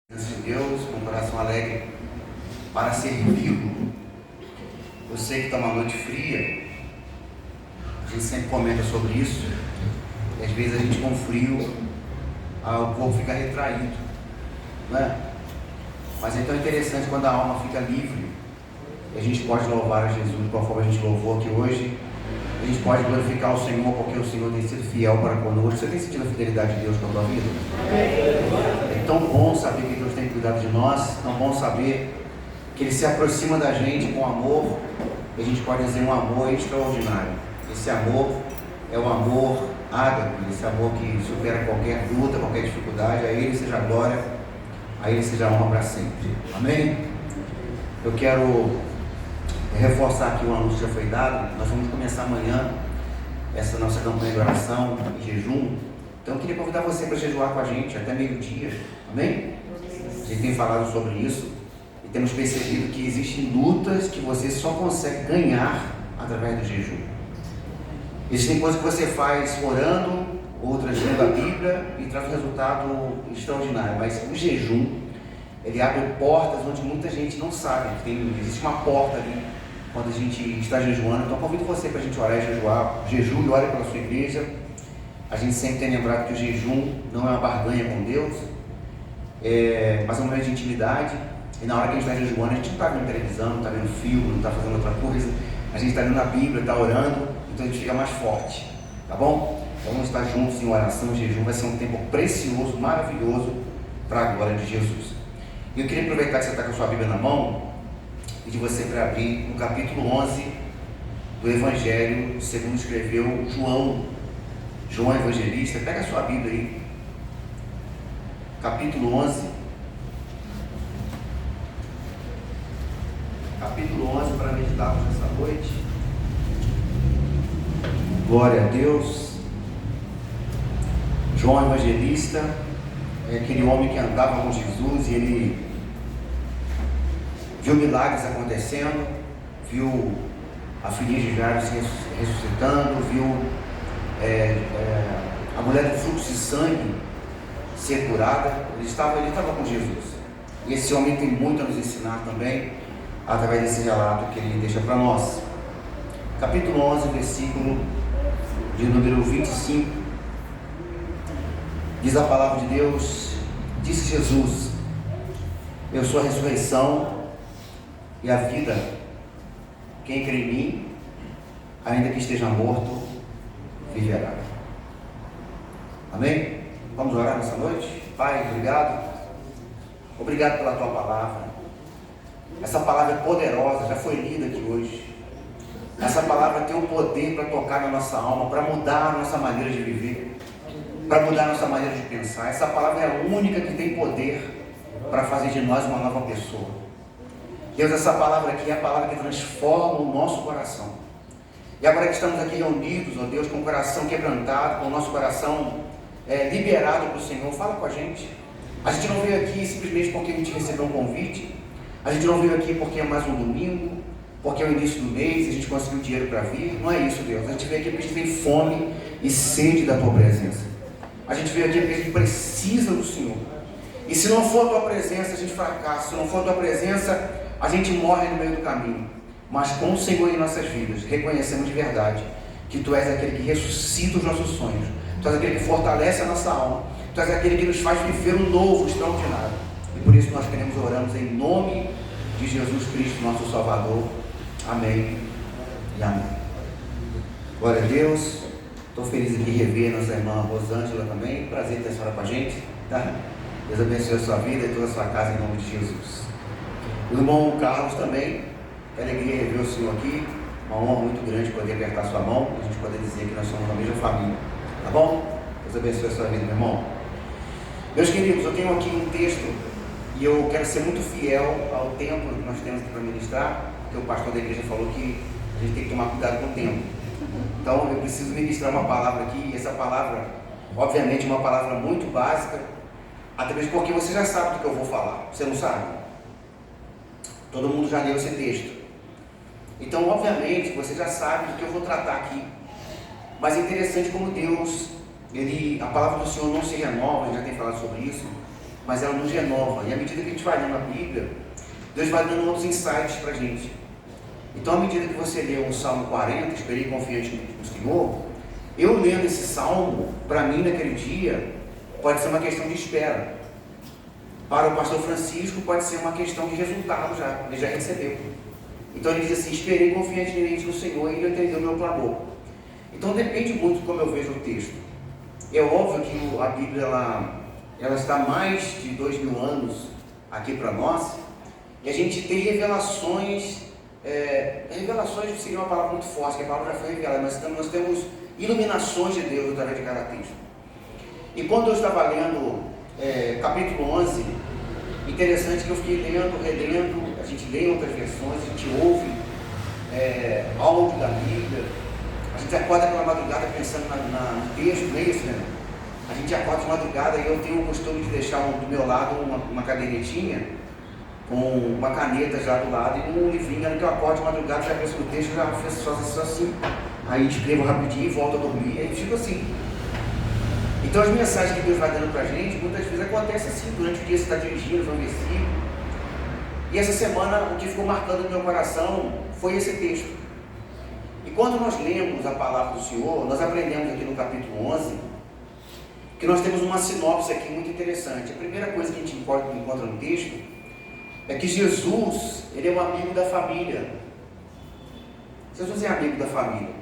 de Deus, com um coração alegre para servi-lo. Eu sei que está uma noite fria, a gente sempre comenta sobre isso, e às vezes a gente com frio, o corpo fica retraído, não é? Mas é tão interessante quando a alma fica livre, e a gente pode louvar a Jesus, conforme a gente louvou aqui hoje. A gente pode glorificar o Senhor, porque o Senhor tem sido fiel para conosco. Você tem sentido a fidelidade de Deus com a tua vida? É tão bom saber que Deus tem cuidado de nós, tão bom saber que Ele se aproxima da gente com amor, e a gente pode dizer um amor extraordinário. Esse amor é o amor ágape, esse amor que supera qualquer luta, qualquer dificuldade. A Ele seja a glória, a Ele seja a honra para sempre. Amém? Eu quero reforçar aqui o anúncio que já foi dado. Nós vamos começar amanhã essa nossa campanha de oração e jejum. Então eu queria convidar você para jejuar com a gente até meio-dia. Amém? A gente tem falado sobre isso e temos percebido que existem lutas que você só consegue ganhar através do jejum. Existem coisas que você faz orando, outras lendo a Bíblia e traz um resultado extraordinário, mas o jejum, ele abre portas onde muita gente não sabe. Existe uma porta ali quando a gente está jejuando. Então convido você para a gente orar e jejuar. Jejum e ore pela sua igreja. A gente sempre tem lembrado que o jejum não é uma barganha com Deus, mas é um momento de intimidade. E na hora que a gente está jejuando, a gente não está vendo televisão, não está vendo filme, não está fazendo outra coisa. A gente está lendo a Bíblia, está orando, então a gente fica mais forte. Tá bom? Então vamos estar juntos em oração e jejum. Vai ser um tempo precioso, maravilhoso para a glória de Jesus. E eu queria aproveitar que você está com a sua Bíblia na mão e de você para abrir no capítulo 11 do Evangelho segundo escreveu João Evangelista. Pega a sua Bíblia aí, capítulo 11, para meditarmos nessa noite. Glória a Deus. João Evangelista é aquele homem que andava com Jesus e ele viu milagres acontecendo, viu a filhinha de Jairo se ressuscitando, viu a mulher do fluxo de sangue ser curada. Ele estava com Jesus. E esse homem tem muito a nos ensinar também, através desse relato que ele deixa para nós. Capítulo 11, versículo de número 25. Diz a palavra de Deus: disse Jesus: eu sou a ressurreição e a vida. Quem crê em mim, ainda que esteja morto, viverá. Amém? Vamos orar nessa noite? Pai, obrigado pela tua palavra. Essa palavra é poderosa, já foi lida aqui hoje. Essa palavra tem o poder para tocar na nossa alma, para mudar a nossa maneira de viver, para mudar a nossa maneira de pensar. Essa palavra é a única que tem poder para fazer de nós uma nova pessoa. Deus, essa palavra aqui é a palavra que transforma o nosso coração. E agora que estamos aqui reunidos, ó Deus, com o coração quebrantado, com o nosso coração liberado para o Senhor, fala com a gente. A gente não veio aqui simplesmente porque a gente recebeu um convite. A gente não veio aqui porque é mais um domingo, porque é o início do mês, a gente conseguiu dinheiro para vir. Não é isso, Deus. A gente veio aqui porque a gente tem fome e sede da tua presença. A gente veio aqui porque a gente precisa do Senhor. E se não for a tua presença, a gente fracassa. Se não for a tua presença, a gente morre no meio do caminho. Mas com o Senhor em nossas vidas, reconhecemos de verdade que Tu és aquele que ressuscita os nossos sonhos. Tu és aquele que fortalece a nossa alma. Tu és aquele que nos faz viver um novo, extraordinário. E por isso nós queremos oramos em nome de Jesus Cristo, nosso Salvador. Amém e amém. Glória a Deus. Estou feliz aqui de rever nossa irmã Rosângela também. Prazer ter a senhora com a gente. Tá? Deus abençoe a sua vida e toda a sua casa em nome de Jesus. O irmão Carlos também. Que alegria rever o senhor aqui. Uma honra muito grande poder apertar sua mão e a gente poder dizer que nós somos da mesma família. Tá bom? Deus abençoe a sua vida, meu irmão. Meus queridos, eu tenho aqui um texto e eu quero ser muito fiel ao tempo que nós temos aqui para ministrar, porque o pastor da igreja falou que a gente tem que tomar cuidado com o tempo. Então eu preciso ministrar uma palavra aqui, e essa palavra, obviamente, é uma palavra muito básica, até mesmo porque você já sabe do que eu vou falar. Você não sabe? Todo mundo já leu esse texto. Então, obviamente, você já sabe do que eu vou tratar aqui. Mas é interessante como Deus, a palavra do Senhor não se renova, ele já tem falado sobre isso. mas ela nos renova. E à medida que a gente vai lendo a Bíblia, Deus vai dando outros insights para a gente. Então, à medida que você lê o Salmo 40, esperei confiante no Senhor, eu lendo esse salmo, para mim naquele dia, pode ser uma questão de espera. Para o pastor Francisco, pode ser uma questão de resultado já, ele já recebeu. Então ele diz assim: esperei confiantemente no Senhor e ele atendeu o meu clamor. Então depende muito de como eu vejo o texto. É óbvio que a Bíblia ela está mais de 2000 anos aqui para nós, e a gente tem revelações, revelações seria uma palavra muito forte, que a palavra já foi revelada, mas nós temos iluminações de Deus através de cada texto. E quando eu estava lendo capítulo 11, interessante que eu fiquei lendo, relendo, a gente lê outras versões, a gente ouve áudio da Bíblia, a gente acorda pela madrugada pensando no texto, não é isso, né? A gente acorda de madrugada e eu tenho o costume de deixar do meu lado uma cadernetinha com uma caneta já do lado e um livrinho, que eu acordo de madrugada, já penso no texto, já faço assim, aí escrevo rapidinho, volto a dormir, aí fico assim. Então as mensagens que Deus vai dando para a gente, muitas vezes acontece assim, durante o dia você está dirigindo, vê um versículo. E essa semana o que ficou marcando no meu coração foi esse texto. E quando nós lemos a palavra do Senhor, nós aprendemos aqui no capítulo 11, que nós temos uma sinopse aqui muito interessante. A primeira coisa que a gente encontra no texto é que Jesus, ele é um amigo da família. Jesus é amigo da família.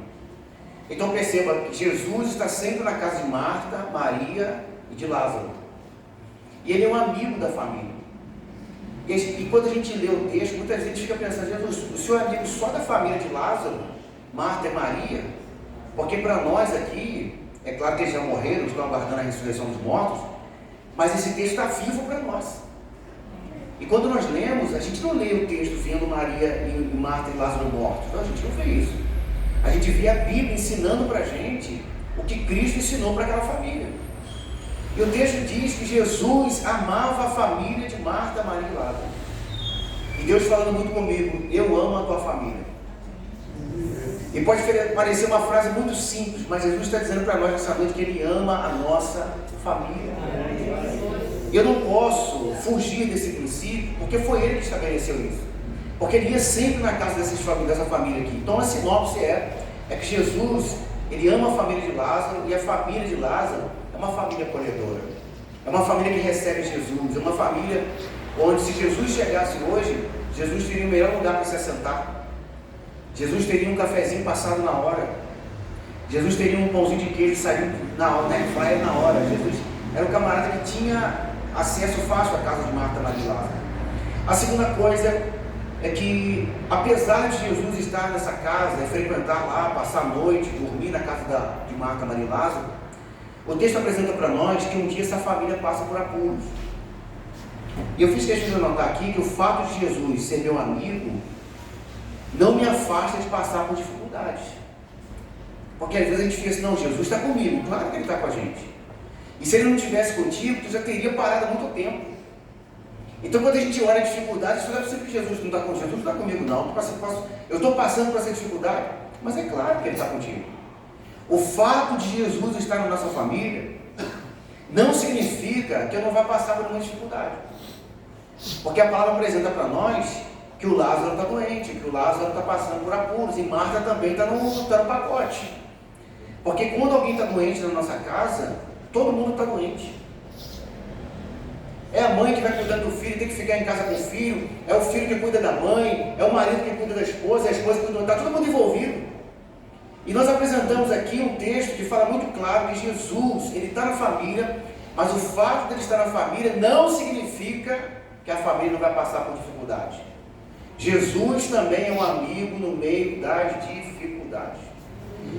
Então perceba que Jesus está sempre na casa de Marta, Maria e de Lázaro. E ele é um amigo da família. E quando a gente lê o texto, muitas vezes a gente fica pensando: Jesus, o Senhor é amigo só da família de Lázaro, Marta e Maria? Porque para nós aqui, é claro que eles já morreram, estão aguardando a ressurreição dos mortos, mas esse texto está vivo para nós. E quando nós lemos, a gente não lê o texto vendo Maria e Marta e Lázaro mortos. Não, a gente não vê isso. A gente vê a Bíblia ensinando para a gente o que Cristo ensinou para aquela família. E o texto diz que Jesus amava a família de Marta, Maria e Lázaro. E Deus falando muito comigo: eu amo a tua família. E pode parecer uma frase muito simples, mas Jesus está dizendo para nós nessa noite que Ele ama a nossa família. E eu não posso fugir desse princípio, porque foi Ele que estabeleceu isso. Porque Ele ia sempre na casa dessa família aqui. Então a sinopse é que Jesus, Ele ama a família de Lázaro, e a família de Lázaro é uma família acolhedora. É uma família que recebe Jesus. É uma família onde, se Jesus chegasse hoje, Jesus teria o melhor lugar para se assentar. Jesus teria um cafezinho passado na hora. Jesus teria um pãozinho de queijo saindo na hora. Jesus era um camarada que tinha acesso fácil à casa de Marta, Maria e Lázaro. A segunda coisa é que, apesar de Jesus estar nessa casa, frequentar lá, passar a noite, dormir na casa de Marta, Maria e Lázaro, o texto apresenta para nós que um dia essa família passa por apuros. E eu fiz questão de anotar aqui que o fato de Jesus ser meu amigo não me afasta de passar por dificuldades. Porque às vezes a gente fica assim: não, Jesus está comigo. Claro que Ele está com a gente. E se Ele não estivesse contigo, tu já teria parado há muito tempo. Então quando a gente olha a dificuldade, isso não é possível que Jesus não está comigo. Jesus não está comigo não. Eu estou passando por essa dificuldade, mas é claro que Ele está contigo. O fato de Jesus estar na nossa família não significa que eu não vá passar por uma dificuldade. Porque a palavra apresenta para nós que o Lázaro está doente, que o Lázaro está passando por apuros, e Marta também está no pacote. Porque quando alguém está doente na nossa casa, todo mundo está doente. É a mãe que vai cuidando do filho, tem que ficar em casa com o filho, é o filho que cuida da mãe, é o marido que cuida da esposa, é a esposa que cuida do... Está todo mundo envolvido. E nós apresentamos aqui um texto que fala muito claro que Jesus, Ele está na família, mas o fato de Ele estar na família não significa que a família não vai passar por dificuldade. Jesus também é um amigo no meio das dificuldades.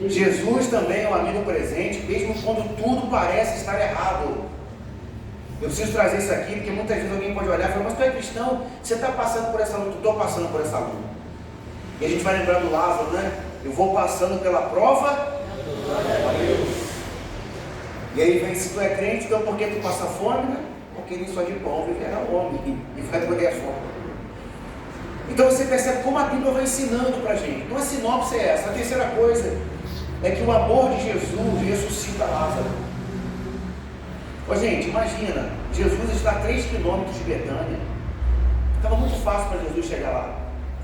Jesus também é um amigo presente, mesmo quando tudo parece estar errado. Eu preciso trazer isso aqui, porque muitas vezes alguém pode olhar e falar: mas tu é cristão, você está passando por essa luta, estou passando por essa luta. E a gente vai lembrando Lázaro, né? Eu vou passando pela prova. E aí vem: se tu é crente, então por que tu passa fome, né? Porque nem só de pão viverá o homem, e vai poder a fome. Então você percebe como a Bíblia vai ensinando para a gente. Então a sinopse é essa. A terceira coisa é que o amor de Jesus ressuscita Lázaro. Ô, gente, imagina, Jesus está a 3 quilômetros de Betânia. Estava muito fácil para Jesus chegar lá.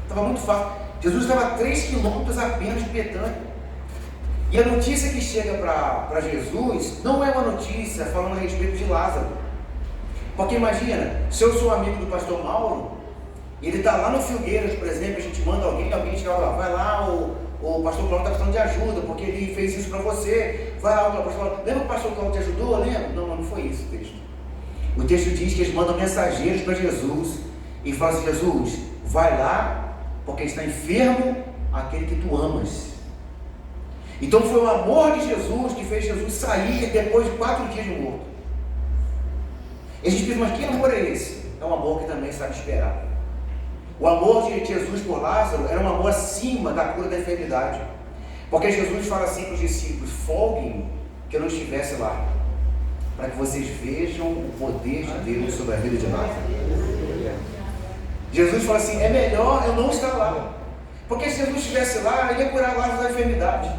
Estava muito fácil. Jesus estava a 3 quilômetros apenas de Betânia. E a notícia que chega para Jesus não é uma notícia falando a respeito de Lázaro. Porque imagina, se eu sou amigo do pastor Mauro, ele está lá no Filgueiras, por exemplo, a gente manda alguém chega lá, vai lá, o pastor Cláudio está precisando de ajuda, porque ele fez isso para você, vai lá, o pastor Cláudio, lembra que o pastor Cláudio te ajudou? Lembra? Não foi isso o texto. O texto diz que eles mandam mensageiros para Jesus e falam assim: Jesus, vai lá, porque está enfermo aquele que tu amas. Então foi o amor de Jesus que fez Jesus sair depois de 4 dias de morto. E a gente pensa, mas que amor é esse? É um amor que também sabe esperar. O amor de Jesus por Lázaro era um amor acima da cura da enfermidade. Porque Jesus fala assim para os discípulos: folguem que eu não estivesse lá, para que vocês vejam o poder de Deus sobre a vida de Lázaro. Jesus fala assim: é melhor eu não estar lá, porque se Jesus estivesse lá, ele ia curar Lázaro da enfermidade.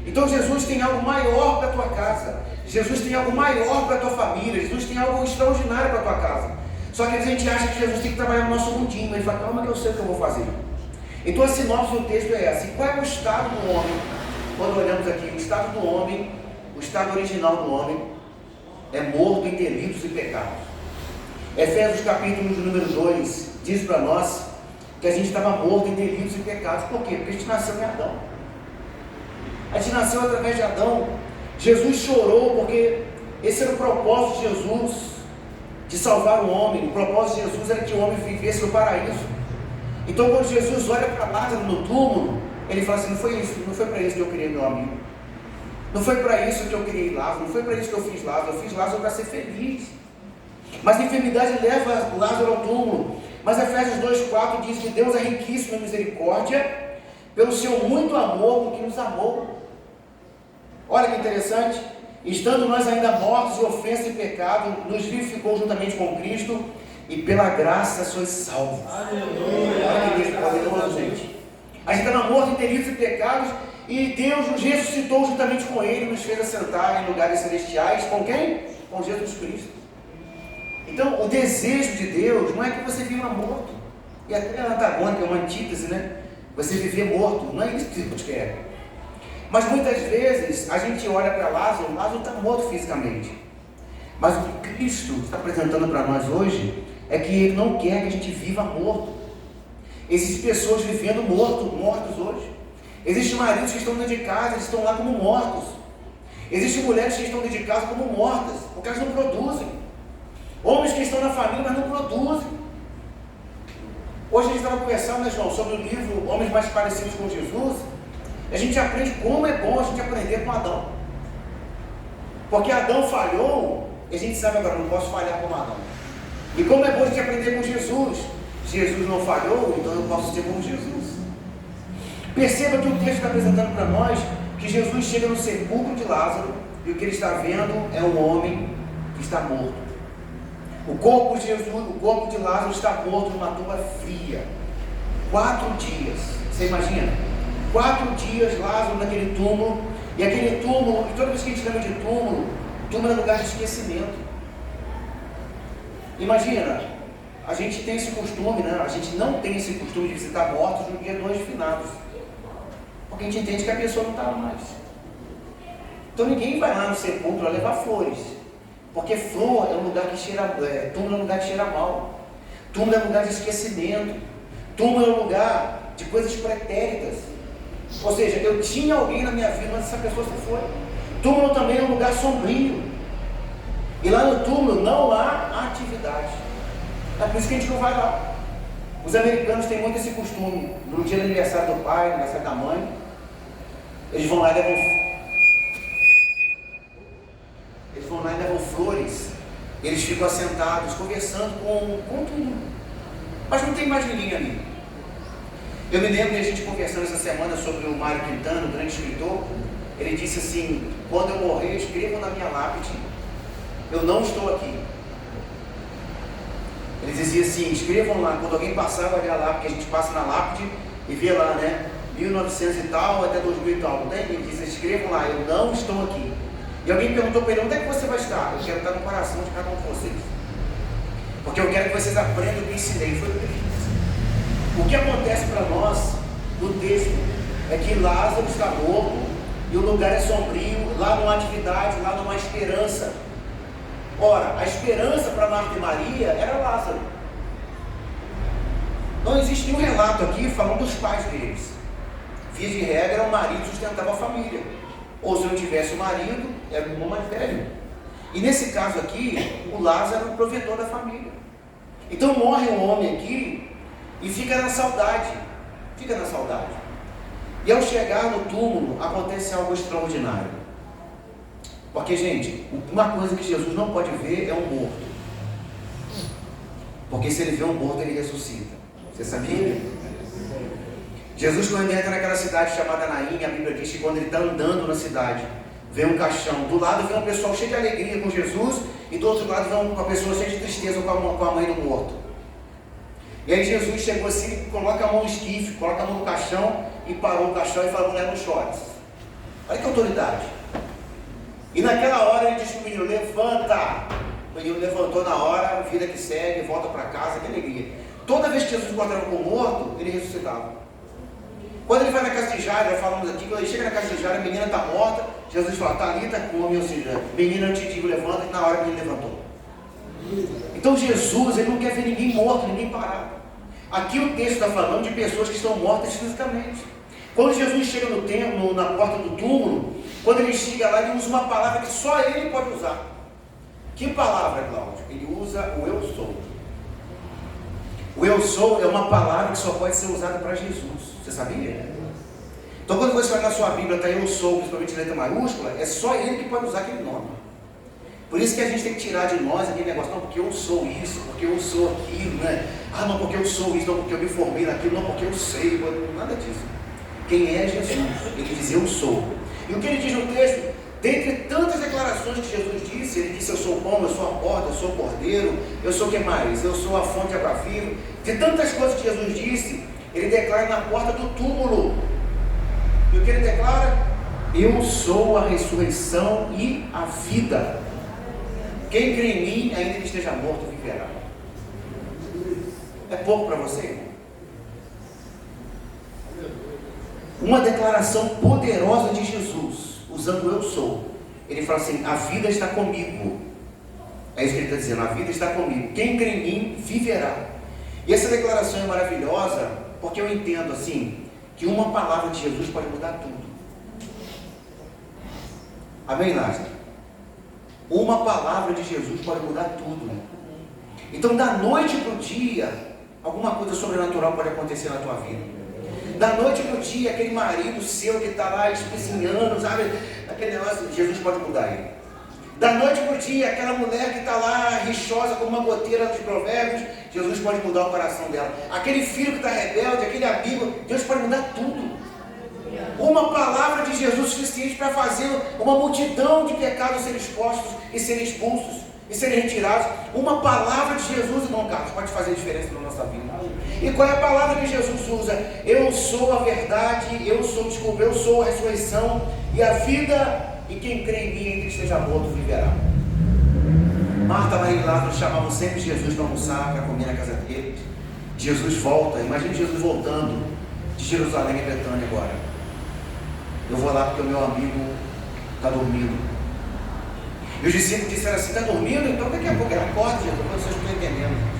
Então Jesus tem algo maior para a tua casa, Jesus tem algo maior para a tua família, Jesus tem algo extraordinário para a tua casa. Só que a gente acha que Jesus tem que trabalhar no nosso mundinho. Ele fala: calma que eu sei o que eu vou fazer. Então a sinopse do texto é essa. E qual é o estado do homem? Quando olhamos aqui, o estado do homem, o estado original do homem é morto em delitos e pecados. Efésios capítulo de número 2 diz para nós que a gente estava morto em delitos e pecados. Por quê? Porque a gente nasceu em Adão. A gente nasceu através de Adão. Jesus chorou porque esse era o propósito de Jesus, de salvar o homem. O propósito de Jesus era que o homem vivesse no paraíso. Então quando Jesus olha para Lázaro no túmulo, ele fala assim: não foi para isso que eu criei meu amigo, não foi para isso que eu criei Lázaro, não foi para isso que eu fiz Lázaro, eu fiz Lázaro para ser feliz. Mas a enfermidade leva Lázaro ao túmulo. Mas Efésios 2,4 diz que Deus é riquíssimo em misericórdia, pelo seu muito amor com que nos amou. Olha que interessante: estando nós ainda mortos em ofensa e pecado, nos vivificou juntamente com Cristo, e pela graça sois salvos. Aleluia. Olha que Deus poderoso, gente. A gente estava morto em delitos e pecados, e Deus nos ressuscitou juntamente com Ele, nos fez assentar em lugares celestiais. Com quem? Com Jesus Cristo. Então o desejo de Deus não é que você viva morto, e até é antagônico, é uma antítese, né? Você viver morto, não é isso que Deus quer. Mas muitas vezes a gente olha para Lázaro, Lázaro está morto fisicamente. Mas o que Cristo está apresentando para nós hoje é que Ele não quer que a gente viva morto. Existem pessoas vivendo mortos hoje. Existem maridos que estão dentro de casa, eles estão lá como mortos. Existem mulheres que estão dentro de casa como mortas, porque elas não produzem. Homens que estão na família, mas não produzem. Hoje a gente estava conversando, né, João, sobre o livro Homens Mais Parecidos com Jesus. A gente aprende como é bom a gente aprender com Adão. Porque Adão falhou, e a gente sabe agora, não posso falhar como Adão. E como é bom a gente aprender com Jesus. Jesus não falhou, então eu posso ser como Jesus. Perceba que o texto está apresentando para nós que Jesus chega no sepulcro de Lázaro, e o que ele está vendo é um homem que está morto. O corpo de Jesus, o corpo de Lázaro está morto numa tumba fria. 4 dias. Você imagina? 4 dias Lázaro naquele túmulo. E aquele túmulo, e toda vez que a gente lembra de túmulo é lugar de esquecimento. Imagina, a gente tem esse costume, né? A gente não tem esse costume de visitar mortos no dia 2 de finados. Porque a gente entende que a pessoa não está lá mais. Então ninguém vai lá no sepulcro a levar flores. Porque flor é um lugar que cheira, túmulo é um lugar que cheira mal. Túmulo é um lugar de esquecimento. Túmulo é um lugar de coisas pretéritas. Ou seja, eu tinha alguém na minha vida, mas essa pessoa se foi. Túmulo também é um lugar sombrio. E lá no túmulo não há atividade. É por isso que a gente não vai lá. Os americanos têm muito esse costume. No dia do aniversário do pai, no aniversário da mãe, eles vão lá e levam flores. Eles ficam assentados, conversando com tudo. Mas não tem mais ninguém ali. Eu me lembro de a gente conversando essa semana sobre o Mário Quintana, o grande escritor. Ele disse assim: quando eu morrer, escrevam na minha lápide: eu não estou aqui. Ele dizia assim: escrevam lá, quando alguém passar vai ver a lápide, que a gente passa na lápide e vê lá, né, 1900 e tal até 2000 e tal, não tem? Ele diz: escrevam lá: eu não estou aqui. E alguém perguntou para ele: onde é que você vai estar? Eu quero estar no coração de cada um de vocês, porque eu quero que vocês aprendam o que ensinei. Foi o que ele disse. O que acontece para nós no texto é que Lázaro está morto e o lugar é sombrio, lá não há atividade, lá não há esperança. Ora, a esperança para Marta e Maria era Lázaro. Não existe nenhum relato aqui falando dos pais deles. Via de regra, o marido sustentava a família, ou se não tivesse o marido, era o irmão mais velho. E nesse caso aqui, o Lázaro é o provedor da família. Então morre um homem aqui e fica na saudade. Fica na saudade. E ao chegar no túmulo, acontece algo extraordinário. Porque, gente, uma coisa que Jesus não pode ver é um morto. Porque se ele vê um morto, ele ressuscita. Você sabia? Jesus, quando ele entra naquela cidade chamada Naim, a Bíblia diz que quando ele está andando na cidade, vem um caixão. Do lado vem um pessoal cheio de alegria com Jesus, e do outro lado vem uma pessoa cheia de tristeza com a mãe do morto. E aí Jesus chegou assim, coloca a mão no esquife, coloca a mão no caixão, e parou o caixão e falou: mulher, não chores. Olha que autoridade. E naquela hora ele disse para o menino: levanta. O menino levantou na hora, vida que segue, volta para casa, que alegria. Toda vez que Jesus encontrava com o morto, ele ressuscitava. Quando ele vai na casa de Jairo, falamos aqui, quando ele chega na casa de Jairo, a menina está morta, Jesus fala: Talita cumi, ou seja, menina, eu te digo, levanta, e na hora que ele levantou. Então Jesus, ele não quer ver ninguém morto, ninguém parado. Aqui o texto está falando de pessoas que estão mortas fisicamente. Quando Jesus chega no templo, na porta do túmulo, quando ele chega lá, ele usa uma palavra que só ele pode usar. Que palavra, Cláudio? Ele usa o eu sou. O eu sou é uma palavra que só pode ser usada para Jesus. Você sabia? Então quando você olha na sua Bíblia, está eu sou, principalmente em letra maiúscula, é só ele que pode usar aquele nome. Por isso que a gente tem que tirar de nós aquele negócio: não, porque eu sou isso, porque eu sou aquilo, né? Ah, não, porque eu sou isso, não, porque eu me formei naquilo, não, porque eu sei, nada disso. Quem é Jesus? Ele diz: eu sou. E o que ele diz no texto? Dentre tantas declarações que Jesus disse, ele disse: eu sou o pão, eu sou a porta, eu sou o cordeiro, eu sou o que mais? Eu sou a fonte de água viva. De tantas coisas que Jesus disse, ele declara na porta do túmulo. E o que ele declara? Eu sou a ressurreição e a vida. Quem crê em mim, ainda que esteja morto, viverá. É pouco para você, irmão? Uma declaração poderosa de Jesus, usando o eu sou. Ele fala assim: a vida está comigo. É isso que ele está dizendo: a vida está comigo. Quem crê em mim, viverá. E essa declaração é maravilhosa, porque eu entendo assim, que uma palavra de Jesus pode mudar tudo. Amém, Lázaro? Uma palavra de Jesus pode mudar tudo. Então, da noite para o dia, alguma coisa sobrenatural pode acontecer na tua vida. Da noite para o dia, aquele marido seu que está lá espezinhando, sabe? Aquele negócio, Jesus pode mudar ele. Da noite para o dia, aquela mulher que está lá rixosa como uma goteira dos provérbios, Jesus pode mudar o coração dela. Aquele filho que está rebelde, aquele amigo, Deus pode mudar tudo. Uma palavra de Jesus suficiente para fazer uma multidão de pecados serem expostos e serem expulsos e serem retirados. Uma palavra de Jesus, irmão Carlos, pode fazer diferença na nossa vida. E qual é a palavra que Jesus usa? Eu sou a verdade, eu sou a ressurreição e a vida, e quem crê em mim, ainda que esteja morto, viverá. Marta, Maria e Lázaro chamavam sempre Jesus para almoçar, para comer na casa dele. Jesus volta, imagine Jesus voltando de Jerusalém a Betânia agora. Eu vou lá porque o meu amigo está dormindo. E os discípulos disseram assim: está dormindo? Então daqui a pouco ele acorda, Jesus. Vocês não estão entendendo.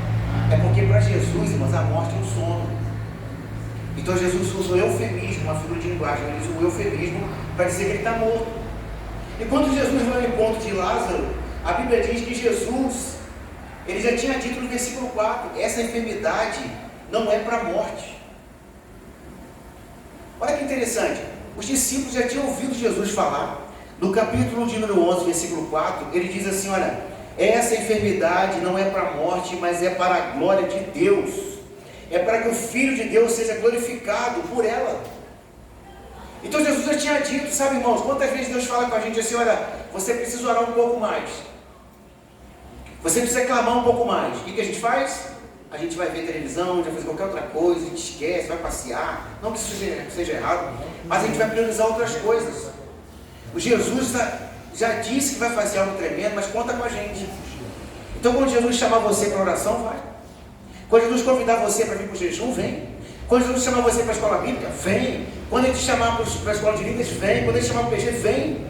É porque para Jesus, irmãos, a morte é um sono. Então Jesus usa o eufemismo, uma figura de linguagem, ele usa o eufemismo para dizer que ele está morto. E quando Jesus vai ao encontro de Lázaro, a Bíblia diz que Jesus, ele já tinha dito no versículo 4, essa enfermidade não é para a morte. Olha que interessante, os discípulos já tinham ouvido Jesus falar. No capítulo de número 11, versículo 4, ele diz assim: olha, essa enfermidade não é para a morte, mas é para a glória de Deus. É para que o Filho de Deus seja glorificado por ela. Então Jesus já tinha dito, sabe, irmãos, quantas vezes Deus fala com a gente assim: olha, você precisa orar um pouco mais. Você precisa clamar um pouco mais. O que a gente faz? A gente vai ver televisão, a gente vai fazer qualquer outra coisa, a gente esquece, vai passear. Não que isso seja errado, mas a gente vai priorizar outras coisas. O Jesus já disse que vai fazer algo tremendo, mas conta com a gente. Então quando Jesus chamar você para oração, vai. Quando Jesus convidar você para vir para o jejum, vem. Quando Jesus chamar você para a escola bíblica, vem. Quando Ele te chamar para a escola de líderes, vem. Quando Ele te chamar para o PG, vem.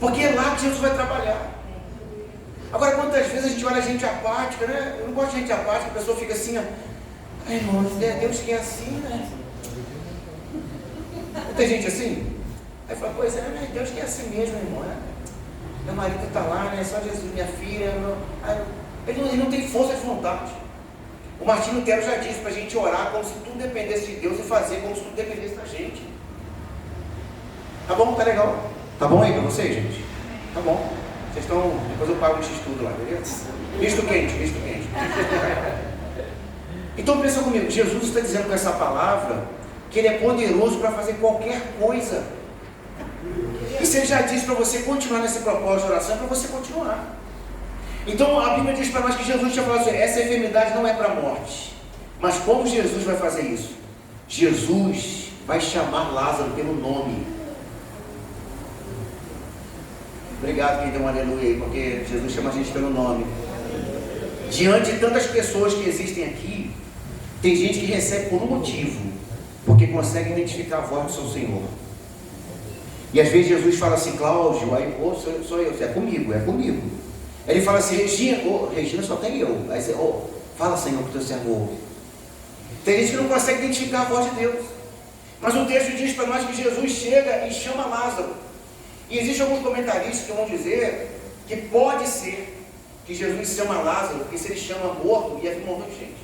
Porque é lá que Jesus vai trabalhar. Agora, quantas vezes a gente olha gente apática, né? Eu não gosto de gente apática, a pessoa fica assim, ó. Ai, irmão, Deus que é assim, né? Não tem gente assim? Aí fala, pois é, né? Deus que é assim mesmo, irmão, né? Meu marido está lá, né? Só Jesus, minha filha. Ele não tem força de vontade. O Martinho Lutero já disse para a gente orar como se tudo dependesse de Deus e fazer como se tudo dependesse da gente. Tá bom? Tá legal? Tá bom aí para vocês, gente? Tá bom. Vocês estão... Depois eu pago um X-Tudo lá, beleza? Misto quente, misto quente. Então pensa comigo, Jesus está dizendo com essa palavra que Ele é poderoso para fazer qualquer coisa. E se Ele já disse para você continuar nesse propósito de oração, é para você continuar. Então a Bíblia diz para nós que Jesus tinha falado assim, essa enfermidade não é para a morte. Mas como Jesus vai fazer isso? Jesus vai chamar Lázaro pelo nome. Obrigado quem deu um aleluia aí, porque Jesus chama a gente pelo nome. Diante de tantas pessoas que existem aqui, tem gente que recebe por um motivo, porque consegue identificar a voz do seu Senhor. E às vezes Jesus fala assim, Cláudio, aí, sou eu, é comigo, é comigo. Ele fala assim, Regina só tem eu. Aí você, fala Senhor que o teu servo ouve. Tem gente que não consegue identificar a voz de Deus. Mas o texto diz para nós que Jesus chega e chama Lázaro. E existem alguns comentaristas que vão dizer que pode ser que Jesus chama Lázaro, porque se ele chama morto, ia vir um montão de gente.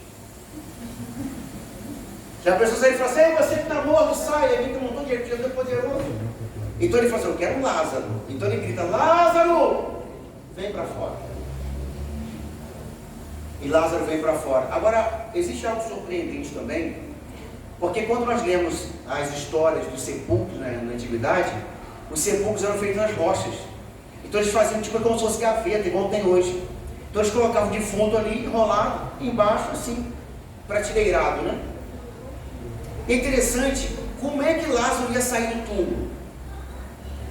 Já a pessoa sai e fala assim, você que está morto, sai, aí vem um montão de gente, Jesus é poderoso. Então ele fala assim, eu quero um Lázaro. Então ele grita, Lázaro, vem para fora. E Lázaro vem para fora. Agora, existe algo surpreendente também, porque quando nós lemos as histórias dos sepulcros, né, na antiguidade, os sepulcros eram feitos nas rochas. Então eles faziam tipo como se fosse gaveta, igual tem hoje. Então eles colocavam o defunto ali, enrolado, embaixo assim, prateleirado, né? É interessante, como é que Lázaro ia sair do túmulo?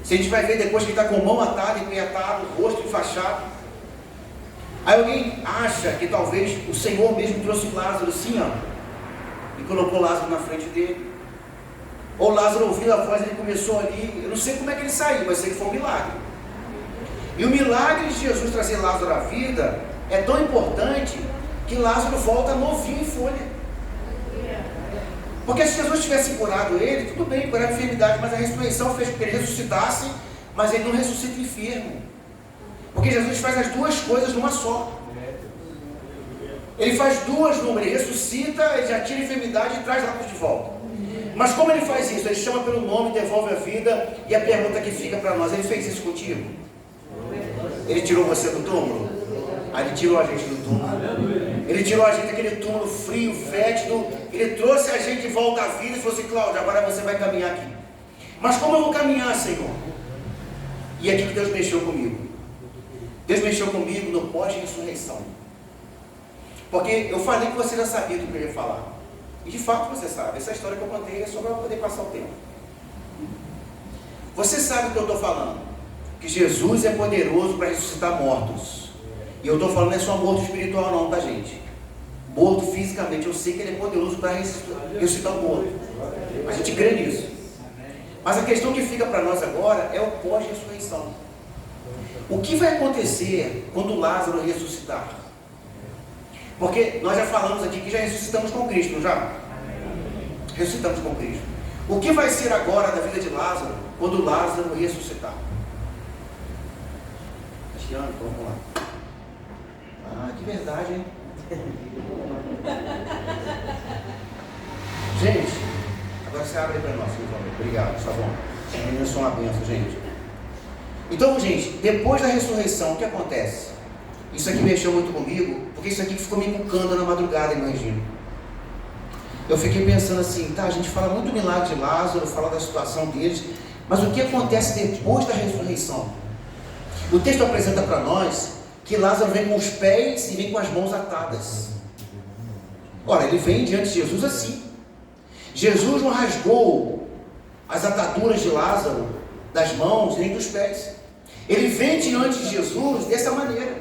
Se a gente vai ver depois que ele está com mão atada, empunhetado, rosto enfaixado. Aí alguém acha que talvez o Senhor mesmo trouxe Lázaro assim, ó, e colocou Lázaro na frente dele. Ou Lázaro ouvindo a voz, ele começou ali, eu não sei como é que ele saiu, mas sei que foi um milagre. E o milagre de Jesus trazer Lázaro à vida é tão importante que Lázaro volta novinho em folha. Porque se Jesus tivesse curado ele, tudo bem, curar a enfermidade, mas a ressurreição fez com que ele ressuscitasse, mas ele não ressuscita enfermo. Porque Jesus faz as duas coisas numa só. Ele faz duas numa, ele ressuscita, ele já tira a enfermidade e traz Lázaro de volta. Mas como ele faz isso? Ele chama pelo nome, devolve a vida, e a pergunta que fica para nós, ele fez isso contigo? Ele tirou você do túmulo? Aí ele tirou a gente do túmulo. Ele tirou a gente daquele túmulo frio, fétido. Ele trouxe a gente de volta à vida e falou assim, Cláudio, agora você vai caminhar aqui. Mas como eu vou caminhar, Senhor? E aqui que Deus mexeu comigo. Deus mexeu comigo no pós-ressurreição. Porque eu falei que você já sabia do que eu ia falar. E de fato você sabe. Essa história que eu contei é só para poder passar o tempo. Você sabe o que eu estou falando. Que Jesus é poderoso para ressuscitar mortos. E eu estou falando não é só morto espiritual não, tá gente? Morto fisicamente, eu sei que ele é poderoso para ressuscitar o morto. A gente crê nisso. Mas a questão que fica para nós agora é o pós-ressurreição. O que vai acontecer quando Lázaro ressuscitar? Porque nós já falamos aqui que já ressuscitamos com Cristo, não já? Ressuscitamos com Cristo. O que vai ser agora da vida de Lázaro quando Lázaro ressuscitar? Cristiano, então vamos lá. Ah, que verdade, hein? Gente, agora você abre aí para nós, por favor. Obrigado, tá bom. Os meninos são uma benção, gente. Então, gente, depois da ressurreição, o que acontece? Isso aqui mexeu muito comigo, porque isso aqui ficou me cucando na madrugada, imagino. Eu fiquei pensando assim, tá, a gente fala muito do milagre de Lázaro, fala da situação deles, mas o que acontece depois da ressurreição? O texto apresenta para nós que Lázaro vem com os pés e vem com as mãos atadas. Ora, ele vem diante de Jesus assim. Jesus não rasgou as ataduras de Lázaro das mãos nem dos pés. Ele vem diante de Jesus dessa maneira.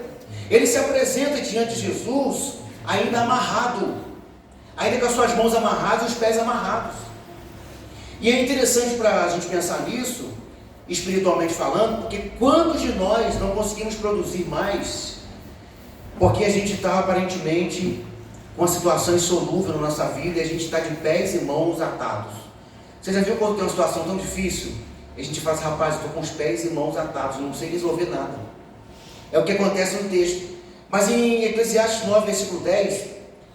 Ele se apresenta diante de Jesus ainda amarrado, ainda com as suas mãos amarradas e os pés amarrados. E é interessante para a gente pensar nisso, espiritualmente falando, porque quantos de nós não conseguimos produzir mais, porque a gente está aparentemente com uma situação insolúvel na nossa vida e a gente está de pés e mãos atados. Você já viu quando tem uma situação tão difícil? A gente fala assim, rapaz, eu estou com os pés e mãos atados, não sei resolver nada. É o que acontece no texto. Mas em Eclesiastes 9, versículo 10,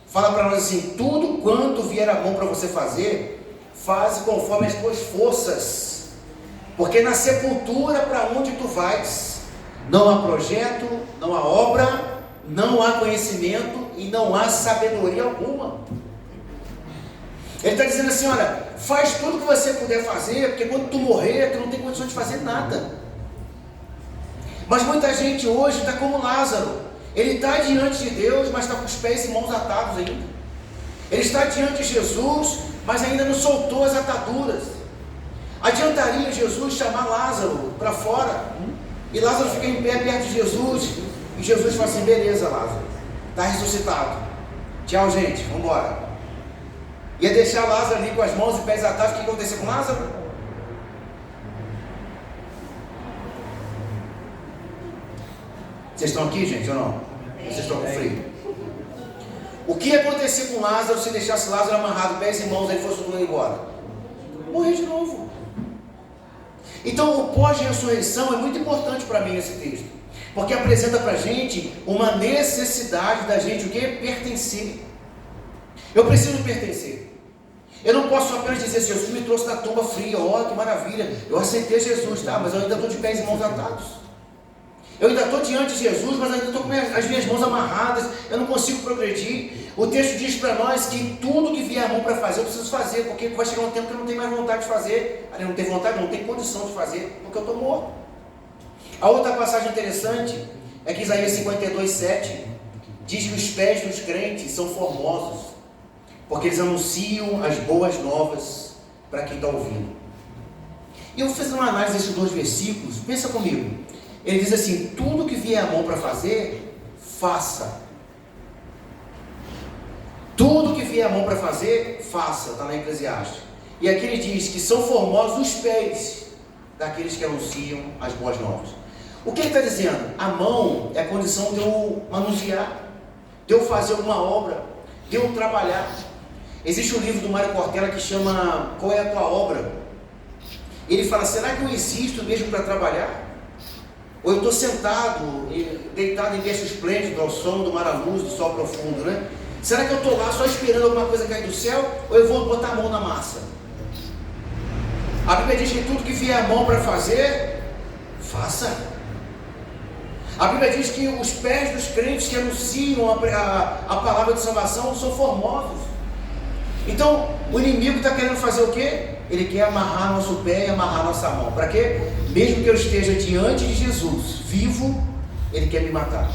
fala para nós assim: tudo quanto vier a mão para você fazer, faze conforme as tuas forças, porque na sepultura para onde tu vais, não há projeto, não há obra, não há conhecimento e não há sabedoria alguma. Ele está dizendo assim, olha, faz tudo o que você puder fazer, porque quando tu morrer, tu não tem condição de fazer nada. Mas muita gente hoje está como Lázaro. Ele está diante de Deus, mas está com os pés e mãos atados ainda. Ele está diante de Jesus, mas ainda não soltou as ataduras. Adiantaria Jesus chamar Lázaro para fora, e Lázaro fica em pé perto de Jesus, e Jesus fala assim, beleza Lázaro, está ressuscitado, tchau gente, vamos embora. Ia deixar Lázaro ali com as mãos e pés atados. O que aconteceu com Lázaro? Vocês estão aqui, gente, ou não? Vocês estão com frio? O que ia acontecer com Lázaro se deixasse Lázaro amarrado, pés e mãos, ele fosse todo mundo embora? Morrer de novo. Então o pós-ressurreição é muito importante para mim esse texto, porque apresenta para a gente uma necessidade da gente o quê? Pertencer. Eu preciso pertencer. Eu não posso apenas dizer, Jesus me trouxe da tumba fria, ó, que maravilha, eu aceitei Jesus, tá, mas eu ainda estou de pés e mãos atados. Eu ainda estou diante de Jesus, mas ainda estou com as minhas mãos amarradas, eu não consigo progredir. O texto diz para nós que tudo que vier a mão para fazer, eu preciso fazer, porque vai chegar um tempo que eu não tenho mais vontade de fazer. Eu não tenho vontade, não tenho condição de fazer, porque eu estou morto. A outra passagem interessante é que Isaías 52:7 diz que os pés dos crentes são formosos, porque eles anunciam as boas novas para quem está ouvindo. E eu vou fazer uma análise desses dois versículos, pensa comigo. Ele diz assim, tudo que vier a mão para fazer, faça. Tudo que vier a mão para fazer, faça, está na Eclesiastes. E aqui ele diz que são formosos os pés daqueles que anunciam as boas novas. O que ele está dizendo? A mão é a condição de eu manusear, de eu fazer alguma obra, de eu trabalhar. Existe um livro do Mário Cortella que chama Qual é a Tua Obra? Ele fala, será que eu existo mesmo para trabalhar? Ou eu estou sentado, deitado em berço esplêndido, ao som do mar à luz, do sol profundo, né? Será que eu estou lá só esperando alguma coisa cair do céu? Ou eu vou botar a mão na massa? A Bíblia diz que tudo que vier a mão para fazer, faça. A Bíblia diz que os pés dos crentes que anunciam a palavra de salvação são formosos. Então, o inimigo está querendo fazer o quê? Ele quer amarrar nosso pé e amarrar nossa mão. Para quê? Mesmo que eu esteja diante de Jesus, vivo, ele quer me matar.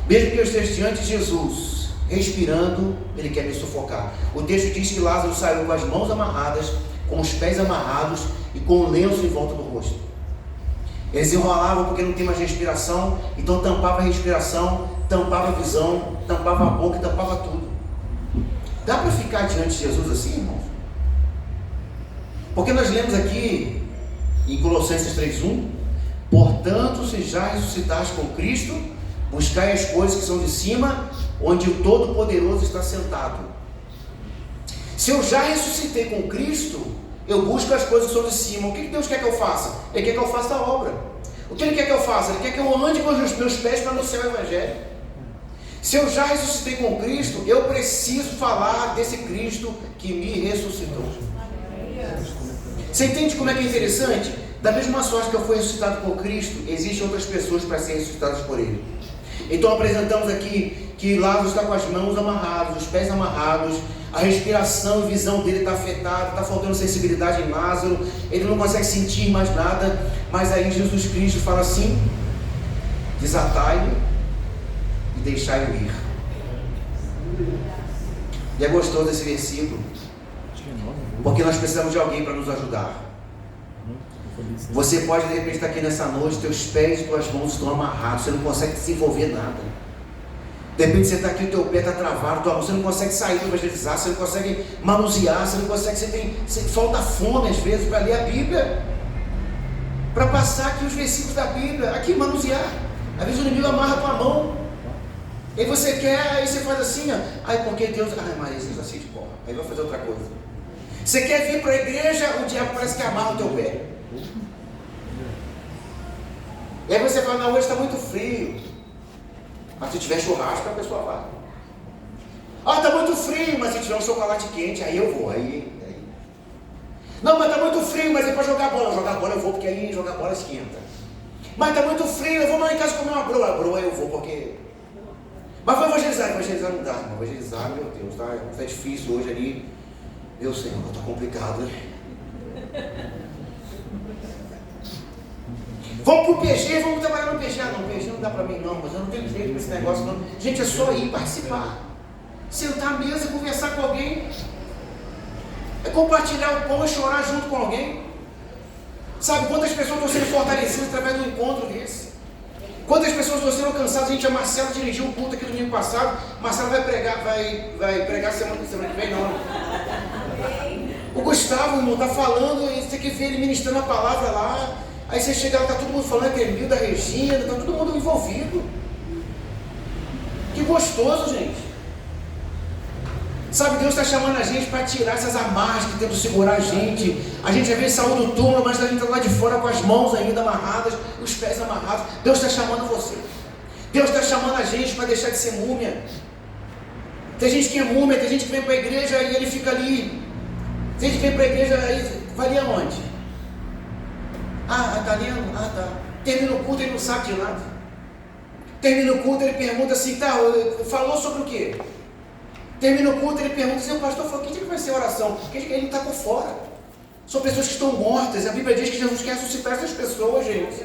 Mesmo que eu esteja diante de Jesus, respirando, ele quer me sufocar. O texto diz que Lázaro saiu com as mãos amarradas, com os pés amarrados e com o lenço em volta do rosto. Eles enrolavam porque não tem mais respiração, então tampava a respiração, tampava a visão, tampava a boca, tampava tudo. Dá para ficar diante de Jesus assim, irmãos? Porque nós lemos aqui em Colossenses 3:1, portanto, se já ressuscitaste com Cristo, buscai as coisas que são de cima, onde o Todo-Poderoso está sentado. Se eu já ressuscitei com Cristo, eu busco as coisas que são de cima. O que Deus quer que eu faça? Ele quer que eu faça a obra. O que Ele quer que eu faça? Ele quer que eu ande com os meus pés para anunciar o Evangelho. Se eu já ressuscitei com Cristo, eu preciso falar desse Cristo que me ressuscitou. Você entende como é que é interessante? Da mesma sorte que eu fui ressuscitado por Cristo, existem outras pessoas para serem ressuscitadas por Ele. Então apresentamos aqui que Lázaro está com as mãos amarradas, os pés amarrados, a respiração e visão dele está afetada, está faltando sensibilidade em Lázaro, ele não consegue sentir mais nada, mas aí Jesus Cristo fala assim, desatai-o e deixai-o ir. E é gostoso esse versículo, porque nós precisamos de alguém para nos ajudar. Você pode de repente estar aqui nessa noite, teus pés e tuas mãos estão amarrados, você não consegue desenvolver nada. De repente você está aqui, o teu pé está travado, você não consegue sair para evangelizar, você não consegue manusear, você não consegue, falta fome às vezes para ler a Bíblia, para passar aqui os versículos da Bíblia, aqui manusear. Às vezes o inimigo amarra a tua mão, aí você quer, aí você faz assim, ó, ai porque Deus, ai Maria, Deus assim de bola, aí vai fazer outra coisa. Você quer vir para a igreja, o diabo parece que amarra o teu pé. E aí você fala, não, hoje está muito frio. Mas se tiver churrasco, a pessoa vai. Ah, está muito frio, mas se tiver um chocolate quente, aí eu vou. Aí. Não, mas está muito frio, mas é para jogar bola. Jogar bola eu vou, porque aí jogar bola esquenta. Mas está muito frio, eu vou lá em casa comer uma broa. A broa eu vou, porque... Mas vou evangelizar. Evangelizar não dá, irmão. Evangelizar, meu Deus, tá difícil hoje ali. Meu Senhor, está complicado, né? Vamos pro PG, vamos trabalhar no PG. Ah, não, PG não dá para mim não, mas eu não tenho jeito com esse negócio não. Gente, é só ir participar. Sentar à mesa, conversar com alguém. É compartilhar o pão e chorar junto com alguém. Sabe quantas pessoas estão sendo fortalecidas através do encontro desse? Quantas pessoas estão sendo alcançadas? Gente, a Marcela dirigiu um culto aqui domingo passado. Marcela vai pregar semana que vem não. O Gustavo, irmão, está falando, e você tem que ver ele ministrando a palavra lá. Aí você chega lá, está todo mundo falando, Emil, da Regina, está todo mundo envolvido. Que gostoso, gente. Sabe, Deus está chamando a gente para tirar essas amarras que tentam segurar a gente. A gente às vezes saiu do túmulo, mas a gente está lá de fora com as mãos ainda amarradas, os pés amarrados. Deus está chamando você. Deus está chamando a gente para deixar de ser múmia. Tem gente que é múmia, tem gente que vem para a igreja e ele fica ali. Tem gente que vem para a igreja e vai ali aonde? Ah, está lendo? Ah, tá. Termina o culto, ele não sabe de nada. Termina o culto, ele pergunta assim, tá, falou sobre o quê? Termina o culto, ele pergunta assim, o pastor falou, que dia que vai ser a oração? Porque ele está por fora. São pessoas que estão mortas. A Bíblia diz que Jesus quer ressuscitar essas pessoas, gente.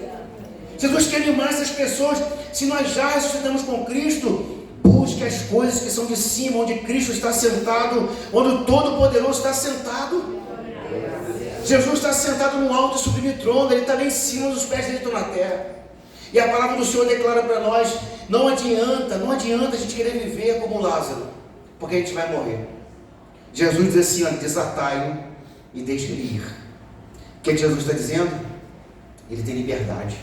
Jesus quer animar essas pessoas. Se nós já ressuscitamos com Cristo, busque as coisas que são de cima, onde Cristo está sentado, onde o Todo-Poderoso está sentado. Jesus está sentado no alto e sublime trono, Ele está lá em cima, os pés dele estão na terra. E a palavra do Senhor declara para nós, não adianta a gente querer viver como Lázaro, porque a gente vai morrer. Jesus diz assim, ó, desatai-o e deixe ele ir. O que Jesus está dizendo? Ele tem liberdade.